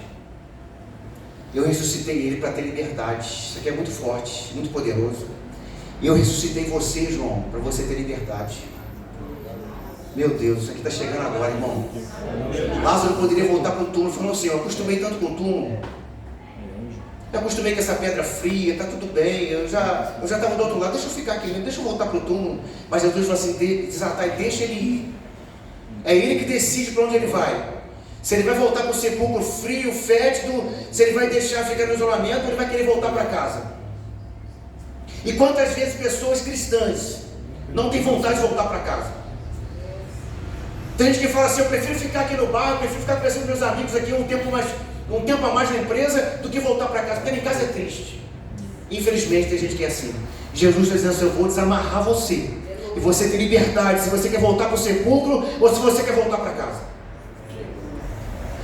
Eu ressuscitei ele para ter liberdade. Isso aqui é muito forte, muito poderoso. E eu ressuscitei você, João, para você ter liberdade. Meu Deus, isso aqui está chegando agora, irmão. Lázaro poderia voltar para o túmulo, falando assim, eu acostumei tanto com o túmulo. Eu acostumei com essa pedra fria, está tudo bem, eu já estava do outro lado, deixa eu ficar aqui, deixa eu voltar para o túmulo. Mas Jesus falou assim, desatai, deixa ele ir. É ele que decide para onde ele vai. Se ele vai voltar para o sepulcro frio, fétido, se ele vai deixar ficar no isolamento, ou ele vai querer voltar para casa. E quantas vezes pessoas cristãs não têm vontade de voltar para casa? Tem gente que fala assim, eu prefiro ficar aqui no bar, eu prefiro ficar conversando com meus amigos aqui um tempo a mais na empresa, do que voltar para casa, porque em casa é triste. Infelizmente tem gente que é assim. Jesus está dizendo assim, eu vou desamarrar você, e você tem liberdade, se você quer voltar para o sepulcro, ou se você quer voltar para casa.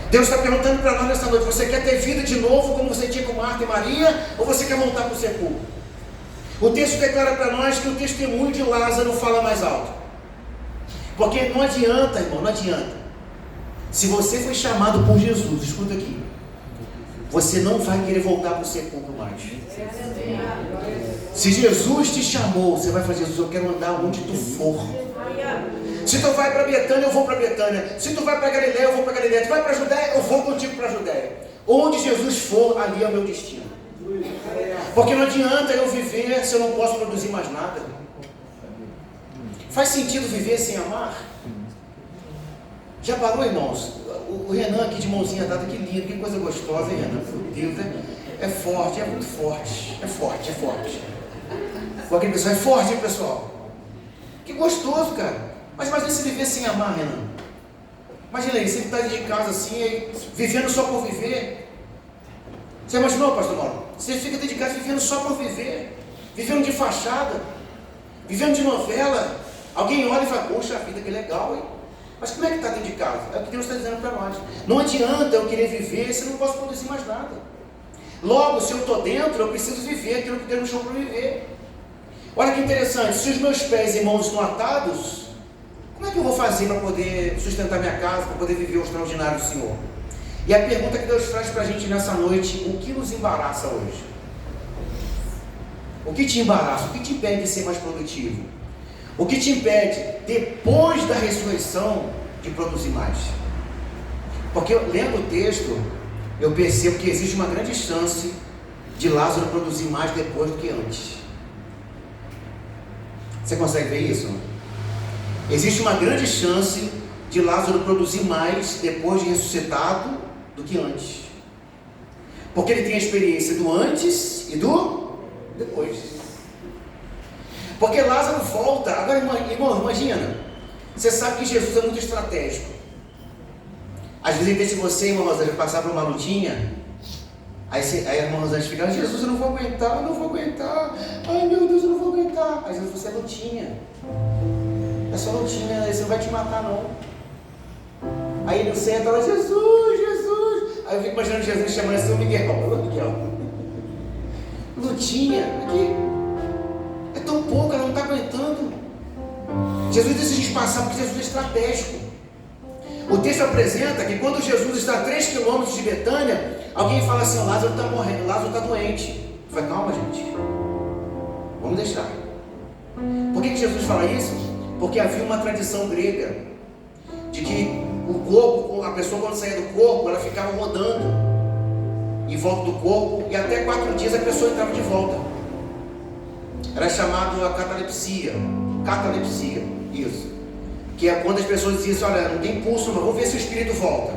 Deus está perguntando para nós nessa noite, você quer ter vida de novo, como você tinha com Marta e Maria, ou você quer voltar para o sepulcro? O texto declara para nós que o testemunho de Lázaro fala mais alto. Porque não adianta, irmão, não adianta. Se você foi chamado por Jesus, escuta aqui, você não vai querer voltar para o sepulcro mais. Se Jesus te chamou, você vai fazer, Jesus, eu quero andar onde tu for. Se tu vai para Betânia, eu vou para Betânia. Se tu vai para Galileia, eu vou para Galileia. Tu vai para Judéia, eu vou contigo para Judéia. Onde Jesus for, ali é o meu destino. Porque não adianta eu viver se eu não posso produzir mais nada. Faz sentido viver sem amar? Já parou, irmãos? O Renan aqui de mãozinha dada, que lindo, que coisa gostosa, hein, Renan? Meu Deus, é forte, é muito forte. É forte, é forte. Com aquele pessoal, é forte, hein, pessoal? Que gostoso, cara. Mas imagina se viver sem amar, Renan. Imagina aí, você está dentro de casa assim, aí, vivendo só por viver. Você imaginou, pastor Mauro? Você fica dentro de casa vivendo só por viver. Vivendo de fachada. Vivendo de novela. Alguém olha e fala, poxa vida, que legal, hein? Mas como é que está dentro de casa? É o que Deus está dizendo para nós. Não adianta eu querer viver se eu não posso produzir mais nada. Logo, se eu estou dentro, eu preciso viver aquilo que Deus me chamou para viver. Olha que interessante, se os meus pés e mãos estão atados, como é que eu vou fazer para poder sustentar minha casa, para poder viver o extraordinário do Senhor? E a pergunta que Deus traz para a gente nessa noite: o que nos embaraça hoje? O que te embaraça? O que te impede de ser mais produtivo? O que te impede, depois da ressurreição, de produzir mais? Porque lendo o texto, eu percebo que existe uma grande chance de Lázaro produzir mais depois do que antes. Você consegue ver isso? Existe uma grande chance de Lázaro produzir mais depois de ressuscitado do que antes. Porque ele tem a experiência do antes e do depois. Porque Lázaro volta. Agora, irmão, imagina. Você sabe que Jesus é muito estratégico. Às vezes, em vez de você, irmã Rosângela, passar por uma lutinha, aí a irmã Rosângela fica: Jesus, eu não vou aguentar, eu não vou aguentar. Ai, meu Deus, eu não vou aguentar. Aí Jesus, você é lutinha. É só lutinha, você não vai te matar, não. Aí ele senta lá: Jesus, Jesus. Aí eu fico imaginando Jesus chamando assim: Miguel, Miguel. Lutinha, aqui. É tão pouco, ela não está aguentando. Jesus decide passar porque Jesus é estratégico. O texto apresenta que quando Jesus está a 3 quilômetros de Betânia, alguém fala assim: Lázaro está morrendo, Lázaro está doente. Fala: calma, gente, vamos deixar. Por que Jesus fala isso? Porque havia uma tradição grega de que o corpo, a pessoa quando saía do corpo, ela ficava rodando em volta do corpo, e até 4 dias a pessoa entrava de volta. Era chamado a catalepsia, isso. Que é quando as pessoas diziam: olha, não tem pulso, mas vamos ver se o espírito volta.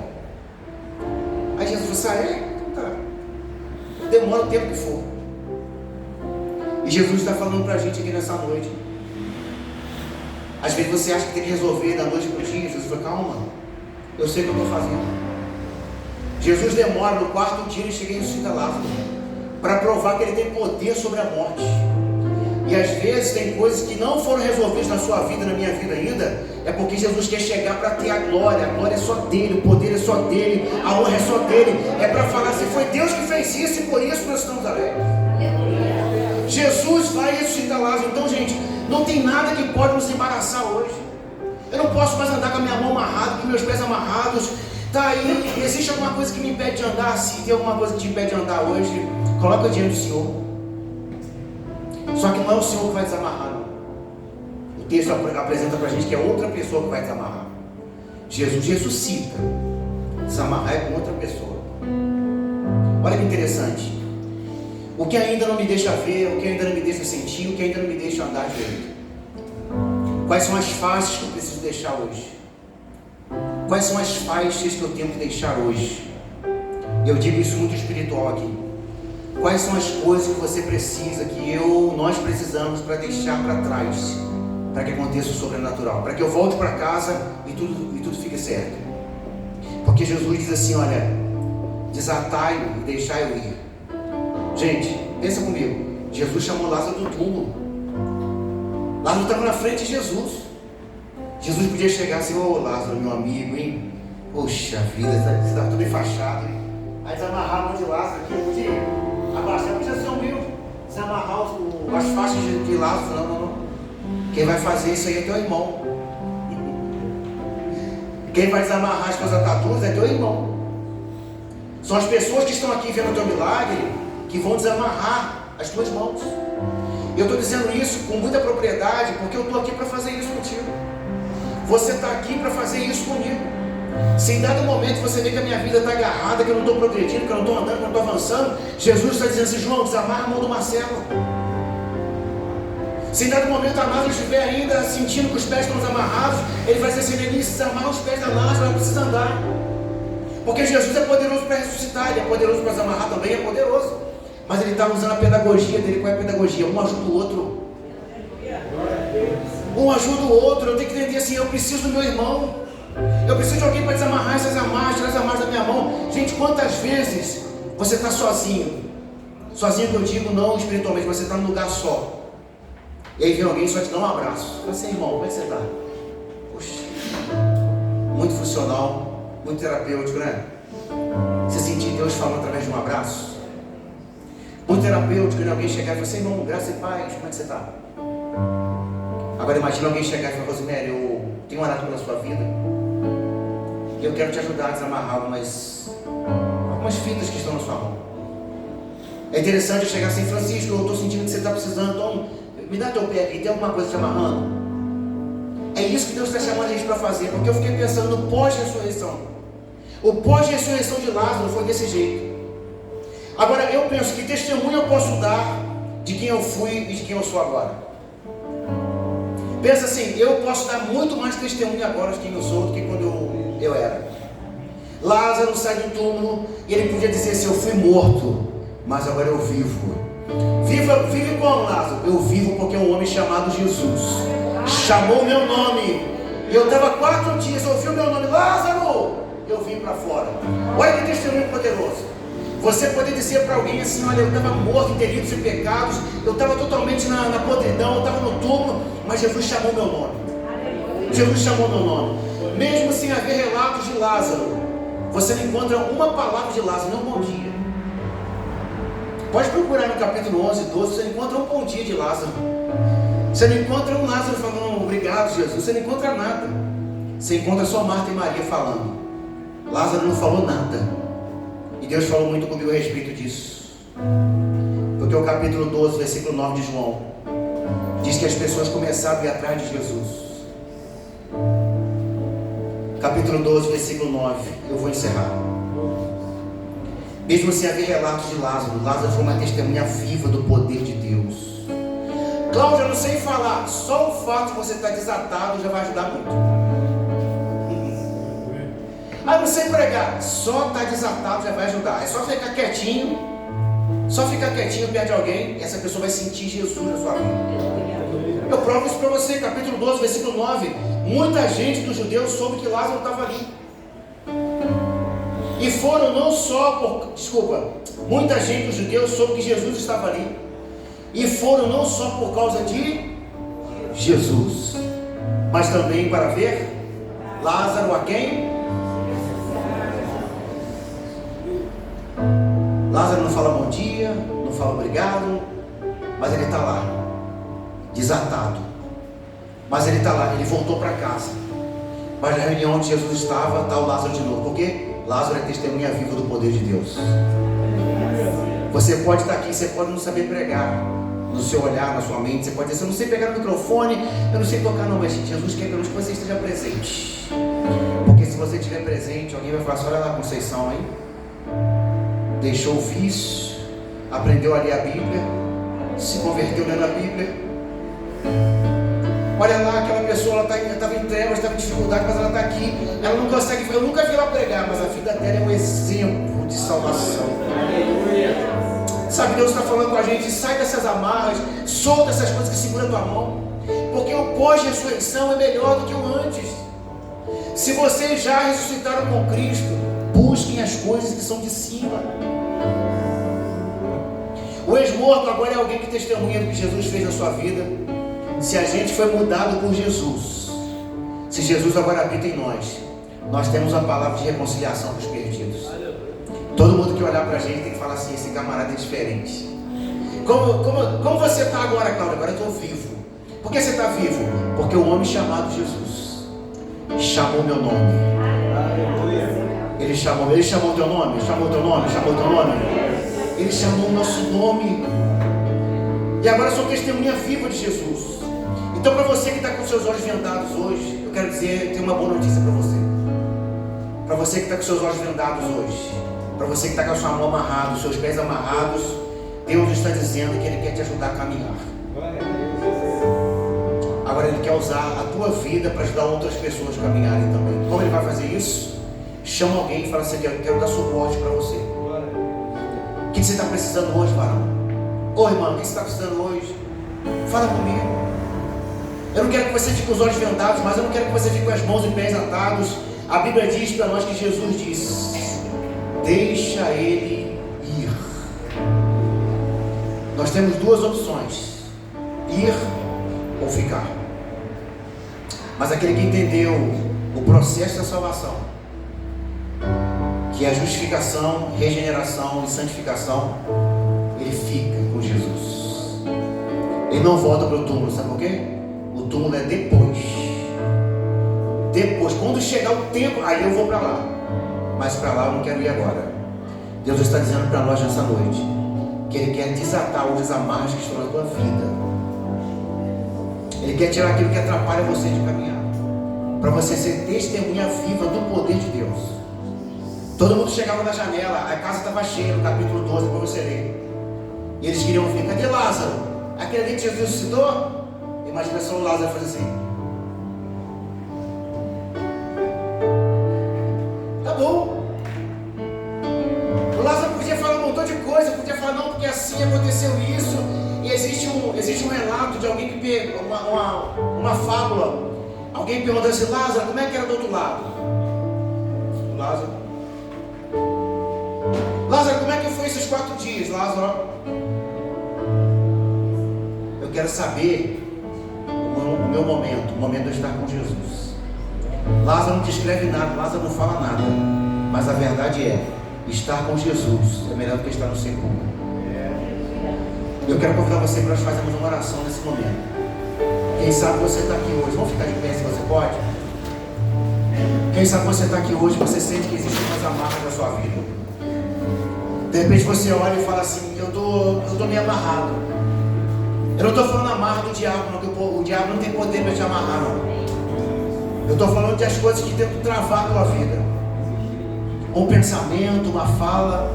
Aí Jesus falou assim: então tá, demora o tempo que for. E Jesus está falando para a gente aqui nessa noite. Às vezes você acha que tem que resolver da noite para o dia. Jesus fala: calma, eu sei o que eu estou fazendo. Jesus demora, no 4º dia ele chega e ressuscita Lázaro, para provar que ele tem poder sobre a morte. E às vezes tem coisas que não foram resolvidas na sua vida, na minha vida ainda, é porque Jesus quer chegar para ter a glória é só dele, o poder é só dele, a honra é só dele, é para falar assim: foi Deus que fez isso e por isso nós estamos alegres. Jesus vai ressuscitar Lázaro. Então, gente, não tem nada que pode nos embaraçar hoje. Eu não posso mais andar com a minha mão amarrada, com meus pés amarrados. Tá aí, existe alguma coisa que me impede de andar? Se tem alguma coisa que te impede de andar hoje, coloca diante do Senhor. Só que não é o Senhor que vai desamarrar, não. O texto apresenta para a gente que é outra pessoa que vai desamarrar. Jesus ressuscita. Desamarrar é com outra pessoa. Olha que interessante. O que ainda não me deixa ver, o que ainda não me deixa sentir, o que ainda não me deixa andar direito. Quais são as faixas que eu preciso deixar hoje? Quais são as faixas que eu tenho que deixar hoje? Eu digo isso muito espiritual aqui. Quais são as coisas que você precisa, nós precisamos para deixar para trás, para que aconteça o sobrenatural, para que eu volte para casa e tudo fique certo? Porque Jesus diz assim: olha, desatai-o e deixai-o ir. Gente, pensa comigo. Jesus chamou Lázaro do túmulo. Lázaro estava na frente de Jesus. Jesus podia chegar assim: ô Lázaro, meu amigo, hein? Poxa vida, você está tudo enfaixado, hein? Aí desamarrar a mão de Lázaro aqui, eu podia abaixar, podia ser humilde, desamarrar as faixas de Lázaro. Não. Quem vai fazer isso aí é teu irmão. Quem vai desamarrar as tuas ataduras é teu irmão. São as pessoas que estão aqui vendo o teu milagre que vão desamarrar as tuas mãos. Eu estou dizendo isso com muita propriedade, porque eu estou aqui para fazer isso contigo. Você está aqui para fazer isso comigo. Se em dado momento você vê que a minha vida está agarrada, que eu não estou progredindo, que eu não estou andando, que eu não estou avançando, Jesus está dizendo assim: João, desamarra a mão do Marcelo. Se em dado momento a Lázaro estiver ainda sentindo que os pés estão desamarrados, ele vai dizer assim: Denise, desamarra os pés da Lázaro, ela precisa andar. Porque Jesus é poderoso para ressuscitar, ele é poderoso para desamarrar também, é poderoso. Mas ele está usando a pedagogia dele. Qual é a pedagogia? Um ajuda o outro. Um ajuda o outro. Eu tenho que entender assim: eu preciso do meu irmão. Eu preciso de alguém para desamarrar essas amarras, tirar as amarras da minha mão. Gente, quantas vezes você está sozinho? Sozinho que eu digo não espiritualmente, mas você está num lugar só. E aí vem alguém só te dá um abraço. Fala assim: irmão, como é que você está? Poxa, muito funcional, muito terapêutico, né? Você sentir Deus falando através de um abraço. Muito terapêutico, né? Alguém chegar e falar assim, irmão, graças e paz, como é que você está? Agora imagina alguém chegar e falar, Rosemary, eu tenho orado pela sua vida e eu quero te ajudar a desamarrar algumas fitas que estão na sua mão. É interessante eu chegar assim, Francisco, eu estou sentindo que você está precisando, então me dá teu pé aqui, tem alguma coisa te amarrando? É isso que Deus está chamando a gente para fazer, porque eu fiquei pensando no pós-ressurreição. O pós-ressurreição de Lázaro foi desse jeito. Agora eu penso que testemunho eu posso dar de quem eu fui e de quem eu sou agora. Pensa assim, eu posso dar muito mais testemunho agora de quem eu sou do que quando eu era. Lázaro sai do túmulo e ele podia dizer assim, eu fui morto, mas agora eu vivo. Vive como, Lázaro? Eu vivo porque um homem chamado Jesus chamou o meu nome. Eu estava 4 dias, ouvi o meu nome, Lázaro, eu vim para fora. Olha que testemunho poderoso. Você poder dizer para alguém assim, olha, eu estava morto em delitos e pecados, eu estava totalmente na podridão, eu estava no túmulo, mas Jesus chamou meu nome. Jesus chamou meu nome. Mesmo sem haver relatos de Lázaro, você não encontra uma palavra de Lázaro, nem um bom dia. Pode procurar no capítulo 11, 12, você não encontra um bom dia de Lázaro. Você não encontra um Lázaro falando, obrigado Jesus, você não encontra nada. Você encontra só Marta e Maria falando. Lázaro não falou nada. E Deus falou muito comigo a respeito disso. Porque o capítulo 12, versículo 9 de João diz que as pessoas começaram a ir atrás de Jesus. Capítulo 12, versículo 9. Eu vou encerrar. Mesmo sem haver relatos de Lázaro, Lázaro foi uma testemunha viva do poder de Deus. Cláudia, eu não sei falar. Só o fato de você estar desatado já vai ajudar muito. Ah, não sei pregar. Só estar desatado já vai ajudar. É só ficar quietinho. Só ficar quietinho perto de alguém. E essa pessoa vai sentir Jesus na sua vida. Eu provo isso para você. Capítulo 12, versículo 9. Muita gente dos judeus soube que Lázaro estava ali. E foram não só muita gente dos judeus soube que Jesus estava ali. E foram não só por causa de Jesus, mas também para ver Lázaro a quem? Lázaro não fala bom dia, não fala obrigado, mas ele está lá, desatado. Mas ele está lá, ele voltou para casa. Mas na reunião onde Jesus estava, está o Lázaro de novo. Por quê? Lázaro é testemunha viva do poder de Deus. Você pode estar aqui, você pode não saber pregar, no seu olhar, na sua mente. Você pode dizer, eu não sei pegar no microfone, eu não sei tocar não, mas Jesus quer que você esteja presente. Porque se você estiver presente, alguém vai falar assim, olha lá a Conceição aí. Deixou o vício, aprendeu a ler a Bíblia, se converteu lendo a Bíblia. Olha lá, aquela pessoa, ela estava em trevas, estava em dificuldade, mas ela está aqui. Ela não consegue, eu nunca vi ela pregar, mas a vida dela é um exemplo de salvação. Sabe, Deus está falando com a gente, sai dessas amarras, solta essas coisas que seguram a tua mão, porque o pós-ressurreição é melhor do que o antes. Se vocês já ressuscitaram com Cristo, busquem as coisas que são de cima. O ex-morto agora é alguém que testemunha do que Jesus fez na sua vida. Se a gente foi mudado por Jesus, se Jesus agora habita em nós, nós temos a palavra de reconciliação para os perdidos. Todo mundo que olhar para a gente tem que falar assim, esse camarada é diferente. Como você está agora, Cláudia? Agora eu estou vivo. Por que você está vivo? Porque o homem chamado Jesus chamou meu nome. Ele chamou teu nome? Chamou teu nome? Ele chamou o nosso nome. E agora eu sou testemunha viva de Jesus. Então, para você que está com seus olhos vendados hoje, eu quero dizer, tem uma boa notícia para você. Para você que está com seus olhos vendados hoje, para você que está com a sua mão amarrada, os seus pés amarrados, Deus está dizendo que Ele quer te ajudar a caminhar. Agora Ele quer usar a tua vida para ajudar outras pessoas a caminharem também. Como Ele vai fazer isso? Chama alguém e fala assim, eu quero dar suporte para você. O que você está precisando hoje, varão? Ô irmão, o que você está precisando hoje? Fala comigo. Eu não quero que você fique com os olhos vendados, mas eu não quero que você fique com as mãos e pés atados. A Bíblia diz para nós que Jesus disse, deixa ele ir. Nós temos duas opções, ir ou ficar. Mas aquele que entendeu o processo da salvação, que é a justificação, regeneração e santificação, ele fica com Jesus. Ele não volta para o túmulo, sabe por quê? O túmulo é depois. Depois, quando chegar o tempo, aí eu vou para lá. Mas para lá eu não quero ir agora. Deus está dizendo para nós nessa noite que Ele quer desatar os amarras que estão na tua vida. Ele quer tirar aquilo que atrapalha você de caminhar, para você ser testemunha viva do poder de Deus. Todo mundo chegava na janela, a casa estava cheia, no capítulo 12, para você ler. E eles queriam ver, cadê Lázaro? Aquele ali que Jesus ressuscitou? Imagina só o Lázaro fazer assim. Tá bom. O Lázaro podia falar um montão de coisa, podia falar, não, porque assim aconteceu isso. E existe um relato de alguém que pegou uma fábula. Alguém perguntou assim, Lázaro, como é que era do outro lado? Lázaro, como é que foi esses 4 dias? Lázaro, eu quero saber o meu momento, o momento de eu estar com Jesus. Lázaro não descreve nada, Lázaro não fala nada, mas a verdade é, estar com Jesus é melhor do que estar no sepulcro. Eu quero convidar você para nós fazermos uma oração nesse momento. Quem sabe você está aqui hoje, vamos ficar de pé se você pode. Quem sabe você está aqui hoje, você sente que existem umas amarras na sua vida. De repente você olha e fala assim, eu tô meio amarrado. Eu não estou falando amarra do diabo, não, que o diabo não tem poder para te amarrar, não. Eu estou falando das coisas que tentam travar a tua vida. Um pensamento, uma fala,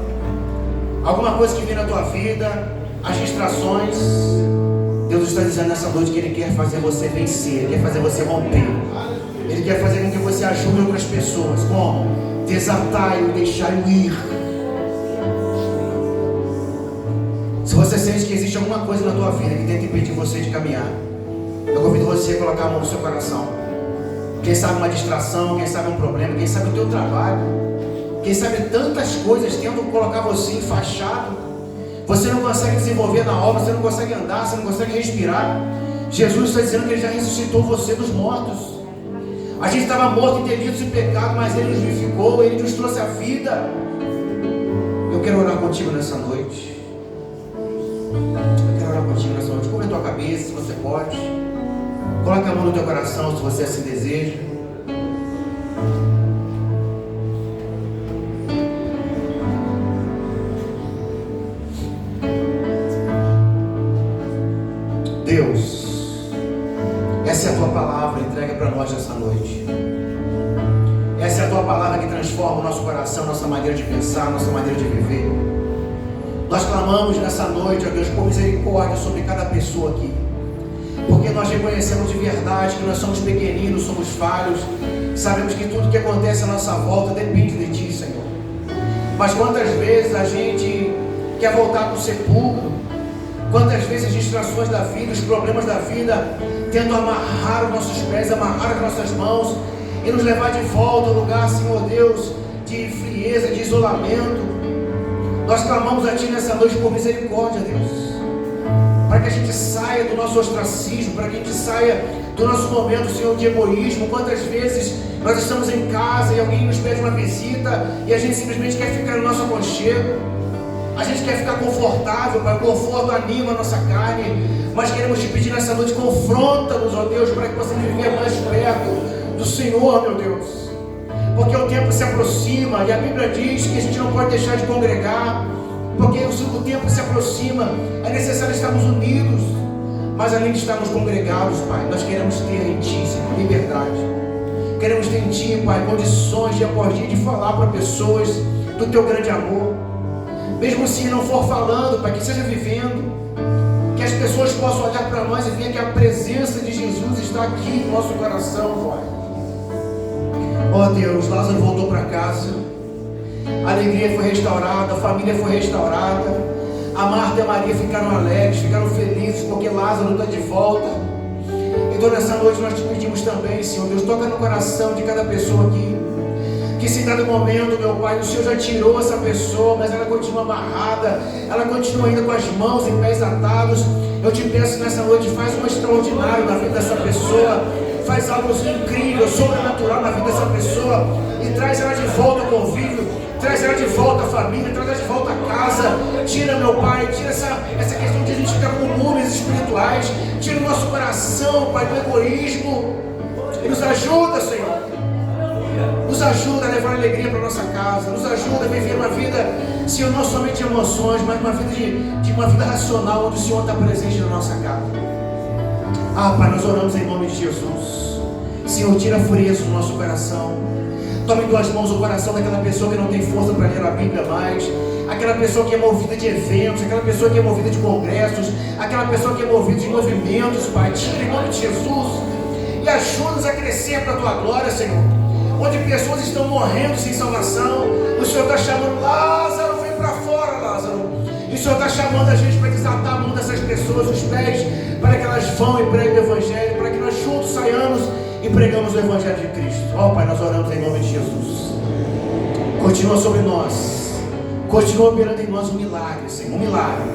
alguma coisa que vem na tua vida, as distrações. Deus está dizendo nessa noite que Ele quer fazer você vencer, Ele quer fazer você romper, Ele quer fazer com que você ajude outras pessoas. Como? Desatar-o e deixar-o ir. Se você sente que existe alguma coisa na tua vida que tenta impedir você de caminhar, eu convido você a colocar a mão no seu coração. Quem sabe uma distração, quem sabe um problema, quem sabe o teu trabalho, quem sabe tantas coisas tentam colocar você enfaixado. Você não consegue desenvolver na obra, você não consegue andar, você não consegue respirar. Jesus está dizendo que Ele já ressuscitou você dos mortos. A gente estava morto em delitos e pecado, mas Ele nos vivificou, Ele nos trouxe a vida. Eu quero orar contigo nessa noite. Cubra a tua cabeça, se você pode. Coloque a mão no teu coração, se você assim deseja. Deus, essa é a tua palavra, entrega para nós nessa noite. Essa é a tua palavra que transforma o nosso coração, nossa maneira de pensar, nossa maneira de viver. Nós clamamos nessa noite, ó Deus, por misericórdia sobre cada pessoa aqui, porque nós reconhecemos de verdade que nós somos pequeninos, somos falhos, sabemos que tudo que acontece à nossa volta depende de Ti, Senhor. Mas quantas vezes a gente quer voltar para o sepulcro, quantas vezes as distrações da vida, os problemas da vida tentam amarrar os nossos pés, amarrar as nossas mãos e nos levar de volta ao lugar, Senhor Deus, de frieza, de isolamento. Nós clamamos a Ti nessa noite por misericórdia, Deus, para que a gente saia do nosso ostracismo, para que a gente saia do nosso momento, Senhor, de egoísmo. Quantas vezes nós estamos em casa e alguém nos pede uma visita e a gente simplesmente quer ficar no nosso aconchego, a gente quer ficar confortável, Pai, o conforto anima a nossa carne, mas queremos Te pedir nessa noite, confronta-nos, ó Deus, para que possamos viver mais perto do Senhor, meu Deus. Porque o tempo se aproxima e a Bíblia diz que a gente não pode deixar de congregar, porque o tempo se aproxima, é necessário estarmos unidos. Mas além de estarmos congregados, Pai, nós queremos ter em Ti, Senhor, liberdade. Queremos ter em Ti, Pai, condições de após dia de falar para pessoas do Teu grande amor. Mesmo se não for falando, Pai, que seja vivendo, que as pessoas possam olhar para nós e ver que a presença de Jesus está aqui no nosso coração, Pai. Ó Deus, Lázaro voltou para casa, a alegria foi restaurada, a família foi restaurada, a Marta e a Maria ficaram alegres, ficaram felizes, porque Lázaro está de volta. Então nessa noite nós Te pedimos também, Senhor Deus, toca no coração de cada pessoa aqui, que se dado momento, meu Pai, o Senhor já tirou essa pessoa, mas ela continua amarrada, ela continua ainda com as mãos e pés atados. Eu Te peço nessa noite, faz um extraordinário na vida dessa pessoa, faz algo incrível, sobrenatural na vida dessa pessoa e traz ela de volta ao convívio, traz ela de volta à família, traz ela de volta à casa. Tira, meu Pai, tira essa questão de a gente ficar com números espirituais, tira o nosso coração, Pai, do egoísmo, e nos ajuda, Senhor. Nos ajuda a levar alegria para a nossa casa. Nos ajuda a viver uma vida, Senhor, não somente de emoções, mas uma vida racional, onde o Senhor está presente na nossa casa. Pai, nós oramos em nome de Jesus. Senhor, tira a frieza do nosso coração. Tome em tuas mãos o coração daquela pessoa que não tem força para ler a Bíblia mais, aquela pessoa que é movida de eventos, aquela pessoa que é movida de congressos, aquela pessoa que é movida de movimentos. Pai, tira em nome de Jesus e ajuda-nos a crescer para a tua glória, Senhor. Onde pessoas estão morrendo sem salvação, o Senhor está chamando: Lázaro, vem para fora, Lázaro. E o Senhor está chamando a gente para desatar a mão dessas pessoas, os pés, para que elas vão e preguem o Evangelho, para que nós juntos saiamos e pregamos o Evangelho de Cristo. Pai, nós oramos em nome de Jesus. Continua sobre nós, continua operando em nós um milagre, Senhor, um milagre,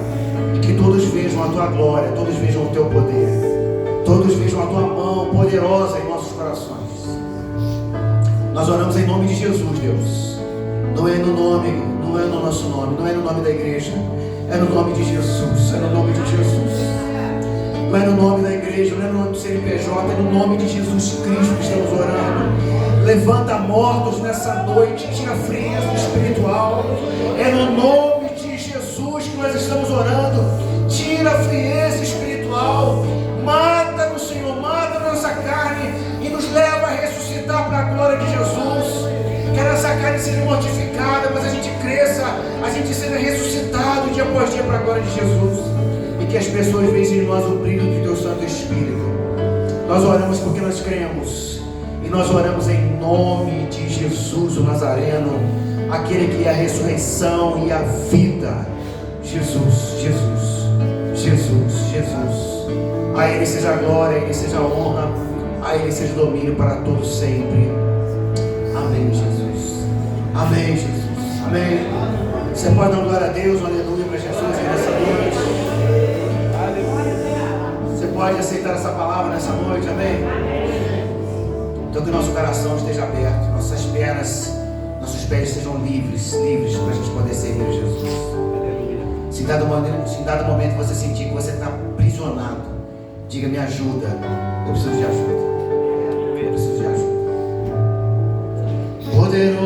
e que todos vejam a tua glória, todos vejam o teu poder, todos vejam a tua mão poderosa em nossos corações. Nós oramos em nome de Jesus, Deus. Não é no nosso nome, não é no nome da igreja, é no nome de Jesus, é no nome de Jesus. Não é no nome da igreja, não é no nome do CNPJ, é no nome de Jesus Cristo que estamos orando. Levanta mortos nessa noite, tira frieza espiritual. É no nome de Jesus que nós estamos orando. Tira a frieza espiritual. Mata-nos, Senhor, mata a nossa carne e nos leva a ressuscitar para a glória de Jesus. Que a nossa carne seja mortificada, mas a gente cresça, a gente seja ressuscitado dia após dia para a glória de Jesus. E que as pessoas vejam em nós o brilho do teu Santo Espírito. Nós oramos porque nós cremos. E nós oramos em nome de Jesus, o Nazareno, aquele que é a ressurreição e a vida. Jesus, Jesus, Jesus, Jesus. A Ele seja a glória, a Ele seja a honra, a Ele seja o domínio para todos sempre. Amém, Jesus. Amém, Jesus. Amém. Você pode dar glória a Deus, aleluia para Jesus nessa noite. Você pode aceitar essa palavra nessa noite, amém? Então que nosso coração esteja aberto, nossas pernas, nossos pés sejam livres para a gente poder servir a Jesus. Se em dado momento você sentir que você está aprisionado, diga: me ajuda, eu preciso de ajuda. Eu preciso de ajuda. Poderoso.